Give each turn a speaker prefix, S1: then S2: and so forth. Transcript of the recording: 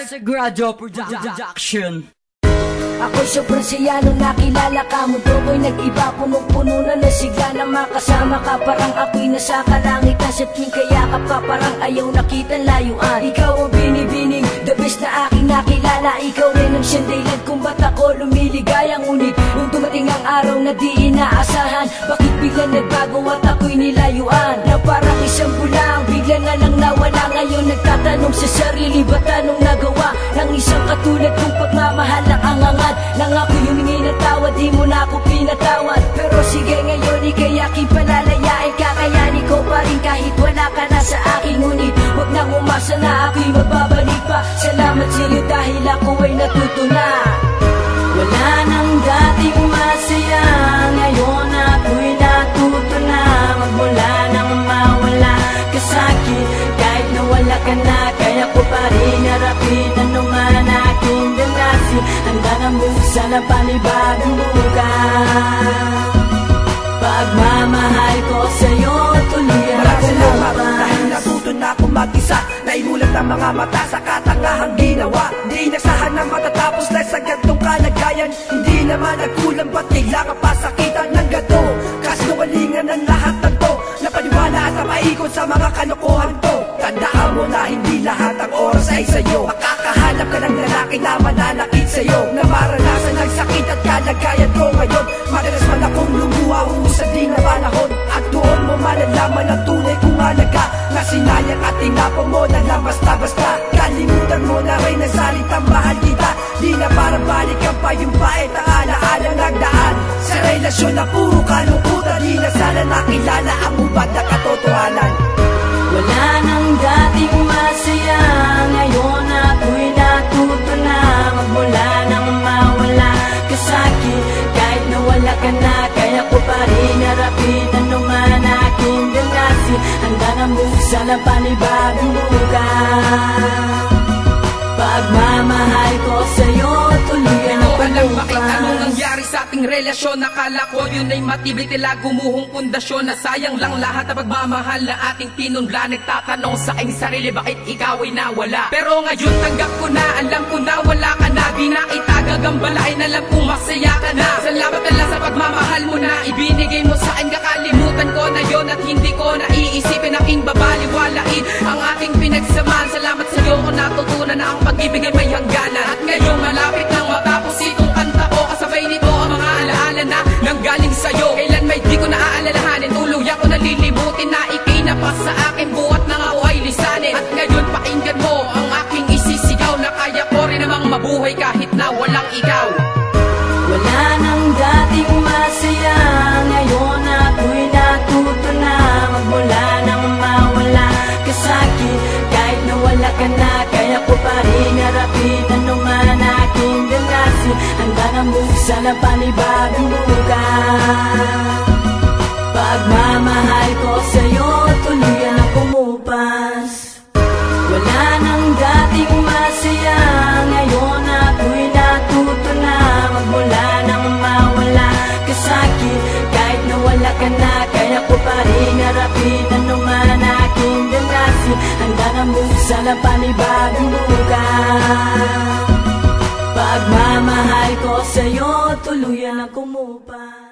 S1: Sagrado Production.
S2: Ako'y sobrang saya nung nakilala ka. Mundo ko'y nag-iba, punong-puno na nasigla na makasama ka. Parang ako'y nasa kalangitan, sa tuwing kayakap ka parang ayaw nakitang layuan. Ikaw ang binibining, the best na aking nakilala. Ikaw rin ang siyang dahilan kung ba't ako lumiligaya. Ngunit nung dumating ang araw na di inaasahan, bakit biglang nagbago at ako'y nilayuan? Na parang isang bulang, bigla na lang nawala. Ngayon nagtatanong sa sarili, ba't anong nagawa ng isang katulad kong pagmamahal ang angangan? Nang ako'y humingi ng tawad, di mo na ako pinatawad. Pero sige ngayon, ika'y aking palalayain. Kakayanin ko pa rin kahit wala ka na sa akin. Ngunit huwag nang umasa na ako'y magbabalik pa. Salamat sa'yo dahil ako ay natuto na.
S3: Wala nang dating masaya, ngayon ako'y natuto na. Magmula nang mawala ka sa'kin, kahit nawala ka na, kaya ko pa rin harapin anuman aking danasin. Handa na buksan ang panibagong bukas. Pagmamahal ko sa'yo, tuloy ang
S4: salamat dahil natuto na akong mag-isa. Naimulat ang mga mata sa katangahang ginawa. Di nasahan na matatapos dahil sa gantong kalagayan. Hindi naman nagkulang ba't kailangan pa sakitan ng gato? Kasinungalingan ng lahat ng to, napaniwala at napaikot sa mga kalokohan to. Tandaan mo na hindi lahat ang oras ay sa'yo. Makakahanap ka ng lalaki na mananakit sa'yo, na maranasan ng sakit at kalagayan ko ngayon. Madalas man akong lumuha, uusad din na panahon, at doon mo malalaman ang tunay kong halaga. Na sinayang at tinapon mo na lang basta-basta. Kalimutan mo na rin ang salitang mahal kita. Di na parang balikan pa yung bait na alaala nagdaan sa relasyon na puro kalungkutan. Di na sana nakilala ang ubad na katotohanan.
S3: Wala nang dating masaya, ngayon ako'y natuto na. Magmula nang mawala ka sa'kin, kahit nawala ka na, kaya ko pa rin harapin anuman aking danasin. Handa na buksan ang panibagong bukas. Pagmamahal ko sa'yo, tuloy ang
S5: walang makita nung nangyari sa ating relasyon. Nakala ko yun ay matibay, tila gumuhong pundasyon. Nasayang lang lahat na pagmamahal na ating tinunla. Nagtatanong sa aking sarili, bakit ikaw ay nawala? Pero ngayon tanggap ko na, alam ko na wala ka na. Di na kita gagambalain, alam kong masaya ka na. Salamat ka lang sa pagmamahal mo na ibinigay mo sa akin. Kakalimutan ko na yun at hindi ko naiisipin aking babaliwalain ang ating pinagsamaan. Salamat sa iyo ko natutunan na ang pag-ibig ay may hangganan. At ngayon malapit nang matapos itong kanta ko, kasabay nito ang mga alaala na nanggaling sa'yo. Kailan may di ko naaalalahanin, tuluyan ko nalilimutin na ikinapas sa akin, buhat na nga ako ay lisanin. At ngayon pakinggan mo ang aking isisigaw, na kaya ko rin namang mabuhay kahit na walang ikaw.
S3: Wala nang dating masaya, ngayon ako'y natuto na. Magmula nang mawala ka sa'kin, kahit nawala ka na, kaya ko pa rin harapin anuman aking danasin. Handa na buksan ang panibagong bukas. Pagmamahal ko sa'yo, tuloy ang kumupas. Wala nang dating masaya, ngayon ako'y natuto na. Magmula nang mawala ka sa'kin, kahit nawala ka na, kaya ko pa rin harapin anuman aking danasin. Handa na buksan ang panibagong bukas. Pagmamahal ko sa'yo, tuluyan ang kumupas.